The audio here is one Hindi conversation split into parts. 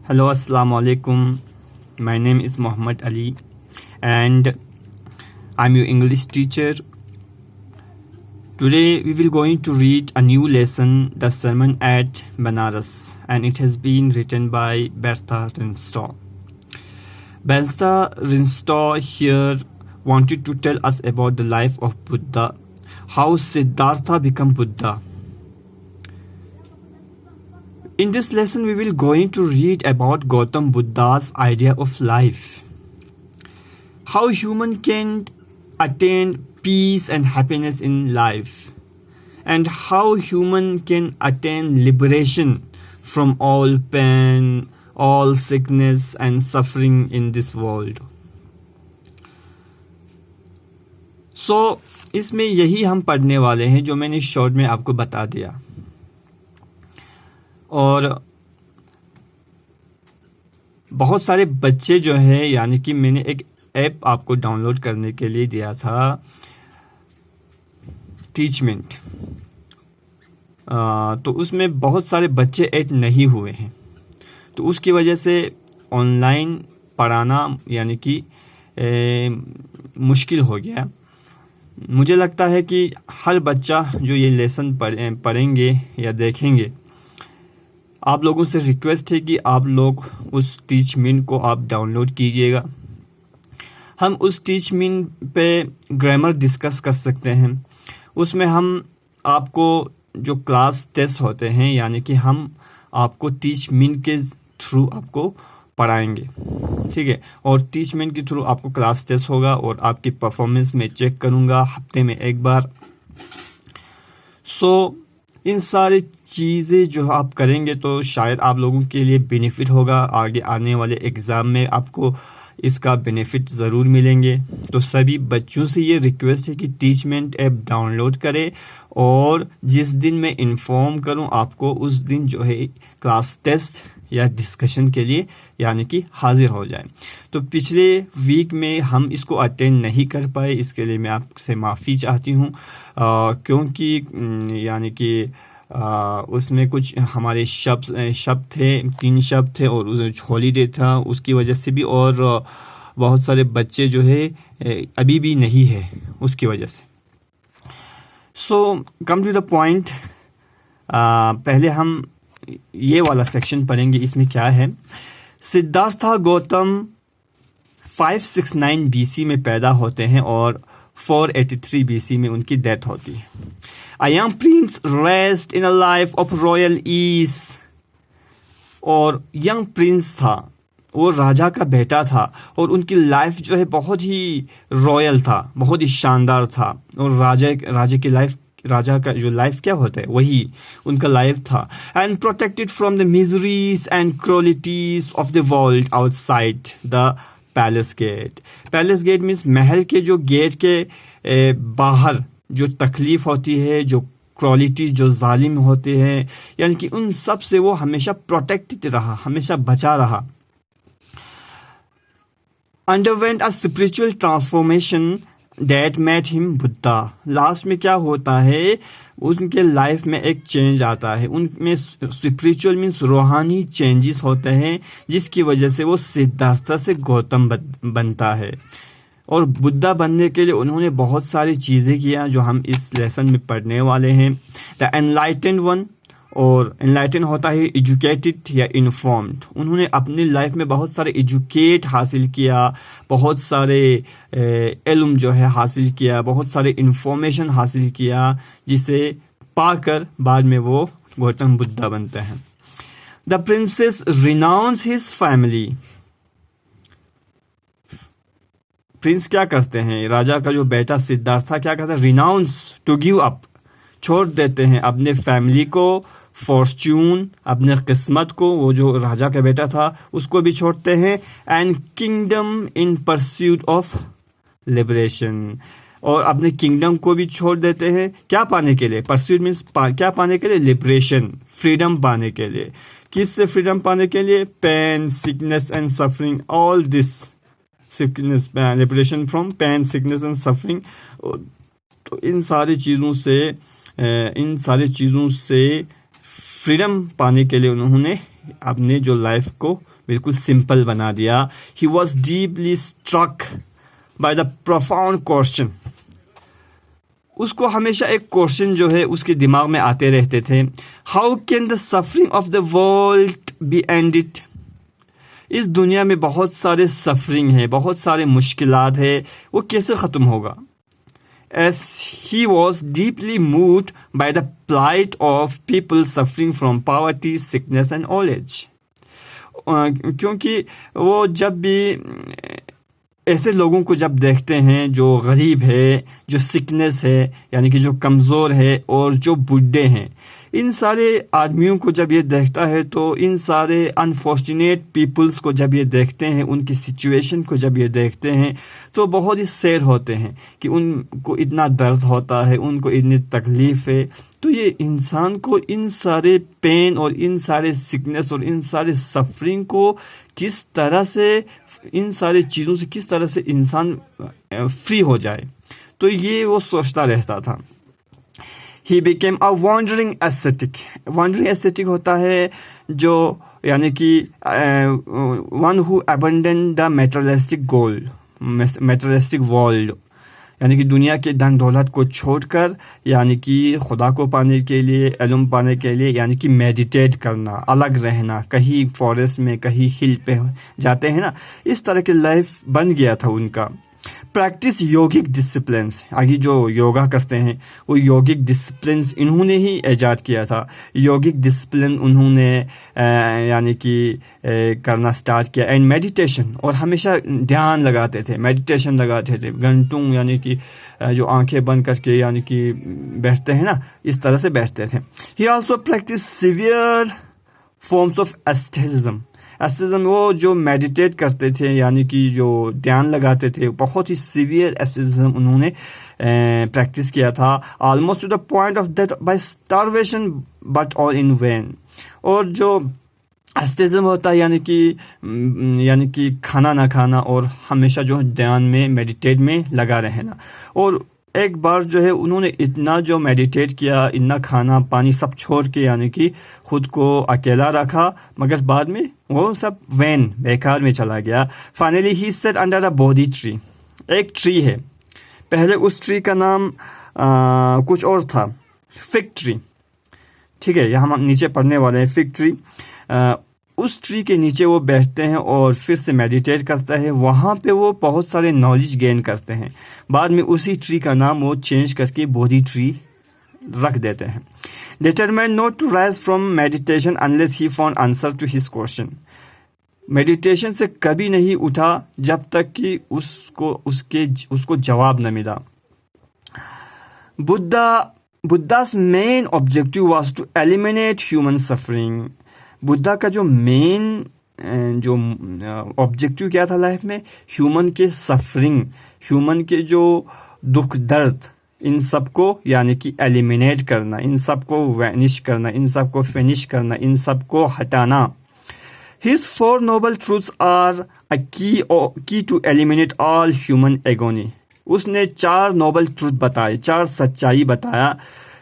Hello, Assalamu alaikum. My name is Muhammad Ali and I'm your English teacher. Today we will going to read a new lesson, The Sermon at Banaras, and it has been written by Bertha Rinstow. Bertha Rinstow here wanted to tell us about the life of Buddha, how Siddhartha became Buddha. In this lesson, we will going to read about Gautam Buddha's idea of life, how human can attain peace and happiness in life, and how human can attain liberation from all pain, all sickness and suffering in this world. So, इसमें यही हम पढ़ने वाले हैं जो मैंने शॉर्ट में आपको बता दिया. और बहुत सारे बच्चे जो है, यानी कि मैंने एक ऐप आपको डाउनलोड करने के लिए दिया था, टीचमेंट. तो उसमें बहुत सारे बच्चे ऐड नहीं हुए हैं, तो उसकी वजह से ऑनलाइन पढ़ाना यानी कि मुश्किल हो गया. मुझे लगता है कि हर बच्चा जो ये लेसन पढ़ेंगे या देखेंगे, आप लोगों से रिक्वेस्ट है कि आप लोग उस टीचमेंट को आप डाउनलोड कीजिएगा. हम उस टीचमेंट पे ग्रामर डिस्कस कर सकते हैं. उसमें हम आपको जो क्लास टेस्ट होते हैं, यानी कि हम आपको टीचमेंट के थ्रू आपको पढ़ाएंगे, ठीक है. और टीचमेंट के थ्रू आपको क्लास टेस्ट होगा और आपकी परफॉर्मेंस में चेक करूँगा हफ्ते में एक बार. सो इन सारी चीज़ें जो आप करेंगे तो शायद आप लोगों के लिए बेनिफिट होगा. आगे आने वाले एग्ज़ाम में आपको इसका बेनिफिट ज़रूर मिलेंगे. तो सभी बच्चों से ये रिक्वेस्ट है कि टीचमेंट ऐप डाउनलोड करें और जिस दिन मैं इन्फॉर्म करूं आपको, उस दिन जो है क्लास टेस्ट या डिस्कशन के लिए यानी कि हाजिर हो जाए. तो पिछले वीक में हम इसको अटेंड नहीं कर पाए, इसके लिए मैं आपसे माफ़ी चाहती हूँ, क्योंकि यानी कि उसमें कुछ हमारे शब्द थे, 3 शब्द थे और उसमें हॉलीडे था, उसकी वजह से भी, और बहुत सारे बच्चे जो है अभी भी नहीं है उसकी वजह से. सो कम टू द पॉइंट. पहले हम ये वाला सेक्शन पढ़ेंगे. इसमें क्या है, सिद्धार्था गौतम 569 BC में पैदा होते हैं और 483 BC में उनकी डेथ होती है. A young prince raised in a life of royal ease. और यंग प्रिंस था, वो राजा का बेटा था और उनकी लाइफ जो है बहुत ही रॉयल था, बहुत ही शानदार था. और राजा का जो लाइफ क्या होता है वही उनका लाइफ था. And protected from the miseries and cruelties of the world outside the palace gate. Palace gate means महल के जो गेट के बाहर जो तकलीफ होती है, जो क्रूलिटी, जो जालिम होते हैं, यानी कि उन सब से वो हमेशा प्रोटेक्टेड रहा, हमेशा बचा रहा. Underwent a spiritual transformation That made him Buddha. Last में क्या होता है, उनके लाइफ में एक चेंज आता है, उनमें स्पिरिचुअल मीन्स रूहानी चेंजेस होते हैं, जिसकी वजह से वो सिद्धार्था से गौतम बनता है. और बुद्धा बनने के लिए उन्होंने बहुत सारी चीज़ें किया जो हम इस लेसन में पढ़ने वाले हैं. द एनलाइटेंड वन, और एनलाइटन होता है एजुकेटेड या इन्फॉर्म्ड. उन्होंने अपनी लाइफ में बहुत सारे एजुकेट हासिल किया, बहुत सारे इल्म जो है हासिल किया, बहुत सारे इन्फॉर्मेशन हासिल किया, जिसे पाकर बाद में वो गौतम बुद्धा बनते हैं. The princess renounce his family. Prince क्या करते हैं, राजा का जो बेटा सिद्धार्था क्या करता है, रिनाउंस टू गिव अप, छोड़ देते हैं अपने फैमिली को, फॉर्च्यून, अपने किस्मत को, वो जो राजा का बेटा था उसको भी छोड़ते हैं, and kingdom in pursuit of liberation, और अपने किंगडम को भी छोड़ देते हैं. क्या पाने के लिए, परस्यूट मीन्स क्या पाने के लिए, लिबरेशन, फ्रीडम पाने के लिए. किससे फ्रीडम पाने के लिए, pain, sickness and suffering, all this sickness, liberation from pain, sickness and suffering. तो इन सारी चीज़ों से फ्रीडम पाने के लिए उन्होंने आपने जो लाइफ को बिल्कुल सिंपल बना दिया। He was deeply struck by the profound question. उसको हमेशा एक क्वेश्चन जो है उसके दिमाग में आते रहते थे, how can the suffering of the world B ended. इस दुनिया में बहुत सारे सफरिंग है, बहुत सारे मुश्किलात है, वो कैसे ख़त्म होगा। As he was deeply moved by the plight of people suffering from poverty, sickness and old age. क्योंकि वो जब भी ऐसे लोगों को जब देखते हैं जो गरीब है, जो सिकनेस है यानी कि जो कमज़ोर है और जो बूढ़े हैं, इन सारे आदमियों को जब ये देखता है तो इन सारे अनफॉर्चुनेट पीपल्स को जब ये देखते हैं, उनकी सिचुएशन को जब ये देखते हैं तो बहुत ही सैड होते हैं कि उनको इतना दर्द होता है, उनको इतनी तकलीफ़ है। तो ये इंसान को इन सारे पेन और इन सारे सिकनेस और इन सारे सफरिंग को किस तरह से, इन सारे चीज़ों से किस तरह से इंसान फ्री हो जाए, तो ये वो सोचता रहता था। He became a wandering ascetic. Wandering ascetic होता है जो यानी कि one who abandoned the materialistic goal, materialistic world, यानी कि दुनिया के धन दौलत को छोड़कर यानी कि खुदा को पाने के लिए, इल्म पाने के लिए यानी कि मेडिटेट करना, अलग रहना, कहीं फॉरेस्ट में कहीं हिल पे जाते हैं ना, इस तरह की लाइफ बन गया था उनका। प्रैक्टिस योगिक डिसिप्लिन्स, आगे जो योगा करते हैं वो योगिक डिसिप्लिन्स इन्होंने ही ईजाद किया था। योगिक डिसिप्लिन उन्होंने यानी कि करना स्टार्ट किया। एंड मेडिटेशन, और हमेशा ध्यान लगाते थे, मेडिटेशन लगाते थे घंटों, यानी कि जो आंखें बंद करके यानी कि बैठते हैं ना, इस तरह से बैठते थे। He also practised severe forms of asceticism. Asceticism वो जो मेडिटेट करते थे यानी कि जो ध्यान लगाते थे, बहुत ही सीवियर एस्थेटिज्म उन्होंने प्रैक्टिस किया था। Almost two the point of death by starvation but all in when. और जो एस्थेटिज्म होता है यानी कि खाना ना खाना और हमेशा जो ध्यान में मेडिटेट में लगा रहना। और एक बार जो है उन्होंने इतना जो मेडिटेट किया, इतना खाना पानी सब छोड़ के यानी कि खुद को अकेला रखा, मगर बाद में वो सब बेकार में चला गया। Finally he set under a Bodhi tree. एक ट्री है, पहले उस ट्री का नाम कुछ और था, फिग ट्री। ठीक है, यहाँ हम नीचे पढ़ने वाले हैं फिग ट्री। उस ट्री के नीचे वो बैठते हैं और फिर से मेडिटेट करता है। वहाँ पे वो बहुत सारे नॉलेज गेन करते हैं। बाद में उसी ट्री का नाम वो चेंज करके बोधी ट्री रख देते हैं। Determine not to rise from meditation unless he found answer to his question. Meditation से कभी नहीं उठा जब तक कि उसको जवाब न मिला। Buddha's main objective was to eliminate human suffering. Buddha का जो मेन जो ऑब्जेक्टिव क्या था लाइफ में, ह्यूमन के सफरिंग, ह्यूमन के जो दुख दर्द, इन सब को यानी कि एलिमिनेट करना, इन सब को वैनिश करना, इन सब को फिनिश करना, इन सब को हटाना। His four noble truths are a key to eliminate all human agony. उसने 4 नोबल ट्रूथ बताए, 4 सच्चाई बताया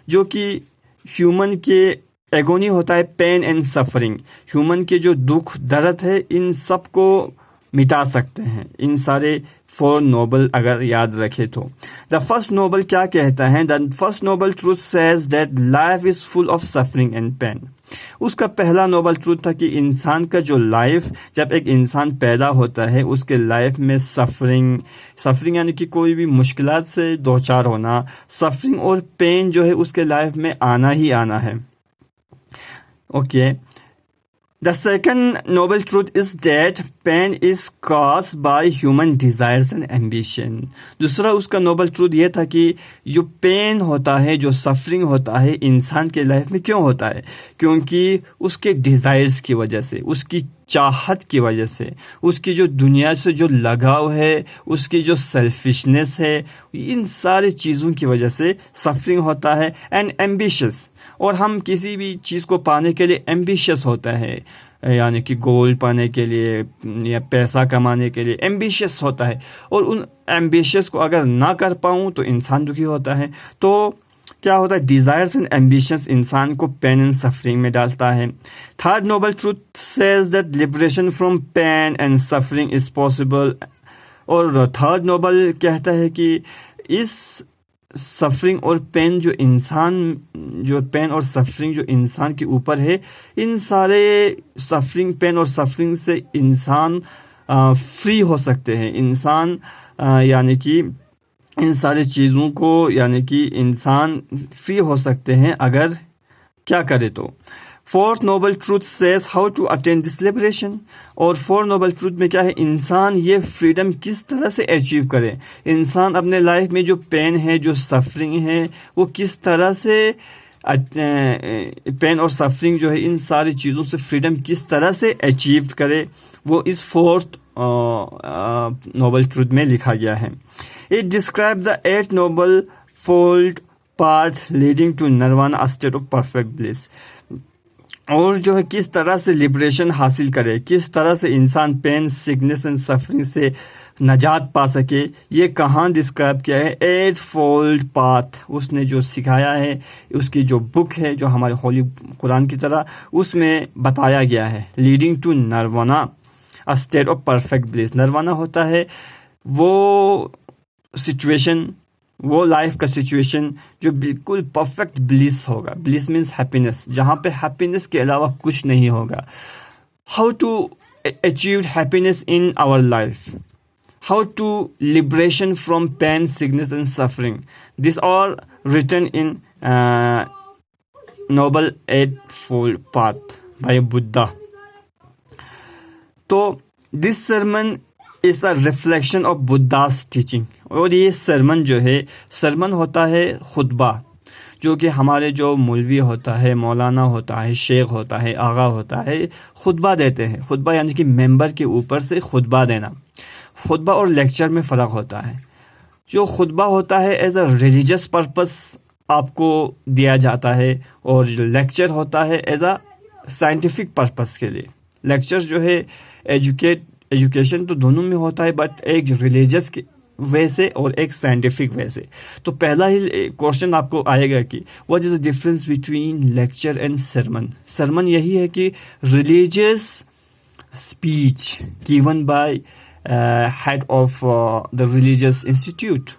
जो कि ह्यूमन के एगोनी होता है, पेन एंड सफरिंग, ह्यूमन के जो दुख दर्द है, इन सब को मिटा सकते हैं इन सारे 4 नोबल अगर याद रखे तो। द फर्स्ट नोबल क्या कहता है? The first noble truth says that life is full of suffering and pain. उसका पहला नोबल ट्रूथ था कि इंसान का जो लाइफ, जब एक इंसान पैदा होता है उसके लाइफ में सफरिंग यानी कि कोई भी मुश्किलात से दो चार होना, सफरिंग और पेन जो है उसके लाइफ में आना ही आना है। Okay. The second noble truth is that pain is caused by human desires and ambition. दूसरा उसका नोबल ट्रूथ ये था कि जो पेन होता है, जो सफरिंग होता है इंसान के लाइफ में क्यों होता है? क्योंकि उसके डिज़ायर्स की वजह से, उसकी चाहत की वजह से, उसकी जो दुनिया से जो लगाव है, उसकी जो सेल्फिशनेस है, इन सारी चीज़ों की वजह से सफरिंग होता है। एंड एम्बिशियस, और हम किसी भी चीज़ को पाने के लिए एम्बिशियस होता है, यानी कि गोल पाने के लिए या पैसा कमाने के लिए एम्बिशियस होता है, और उन एम्बिशियस को अगर ना कर पाऊँ तो इंसान दुखी होता है। तो क्या होता है, डिजायर्स एंड एम्बिशंस इंसान को पेन एंड सफरिंग में डालता है। Third noble truth says that liberation from pain and suffering is possible. और थर्ड नोबल कहता है कि इस सफरिंग और पेन और सफरिंग जो इंसान के ऊपर है, इन सारे सफरिंग, पेन और सफरिंग से इंसान फ्री हो सकते हैं। इंसान यानी कि इन सारी चीज़ों को यानी कि इंसान फ्री हो सकते हैं अगर क्या करे तो। Fourth noble truth says how to attain this liberation. और फोर्थ नोबल ट्रूथ में क्या है, इंसान ये फ्रीडम किस तरह से अचीव करे, इंसान अपने लाइफ में जो पेन है, जो सफरिंग है, वो किस तरह से पेन और सफरिंग जो है, इन सारी चीज़ों से फ्रीडम किस तरह से अचीव करे, वो इस फोर्थ नोबल ट्रूथ में लिखा गया है। It describe the 8 noble fold path leading to nirvana, a state of perfect bliss. और जो है किस तरह से लिबरेशन हासिल करे, किस तरह से इंसान पेन, सिकनेस एंड सफरिंग से नजात पा सके, ये कहाँ डिस्क्राइब किया है, 8 फोल्ड पाथ उसने जो सिखाया है, उसकी जो बुक है जो हमारे होली कुरान की तरह, उसमें बताया गया है। Leading to nirvana, a state of perfect bliss. Nirvana होता है वो सिचुएशन, वो लाइफ का सिचुएशन जो बिल्कुल परफेक्ट ब्लिस होगा। ब्लिस मीन्स हैप्पीनेस, जहाँ पे हैप्पीनेस के अलावा कुछ नहीं होगा। How to achieve happiness in our life, how to liberation from pain, sickness and suffering, this are written in noble 8 fold path by Buddha. तो this sermon is a reflection of Buddha's teaching. और ये सरमन जो है, सरमन होता है खुतबा, जो कि हमारे जो मौलवी होता है, मौलाना होता है, शेख होता है, आगा होता है, खुतबा देते हैं। खुतबा यानी कि मेंबर के ऊपर से खुतबा देना। खुतबा और लेक्चर में फ़र्क होता है। जो खुतबा होता है एज अ रिलीजियस पर्पस आपको दिया जाता है, और जो लेक्चर होता है एज अ साइंटिफिक पर्पस के लिए। लेक्चर जो है एजुकेशन तो दोनों में होता है, बट एक रिलीजियस वे से और एक साइंटिफिक वे से। तो पहला ही क्वेश्चन आपको आएगा कि what is the difference between lecture and sermon. Sermon यही है कि religious speech given by head of the religious institute,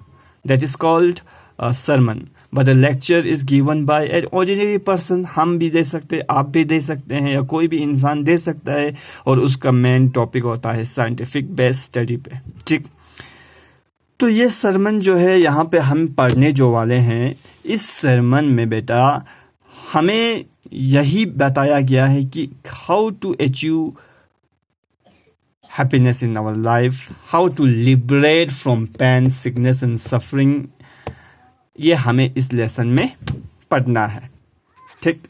that is called sermon. But the lecture is given by an ordinary person. हम भी दे सकते हैं, आप भी दे सकते हैं, या कोई भी इंसान दे सकता है, और उसका मेन टॉपिक होता है साइंटिफिक बेस्ड स्टडी पे। ठीक, तो ये सरमन जो है यहाँ पे हम पढ़ने जो वाले हैं, इस सरमन में बेटा हमें यही बताया गया है कि how to achieve happiness in our life, how to liberate from pain, sickness and suffering. ये हमें इस लेसन में पढ़ना है। ठीक।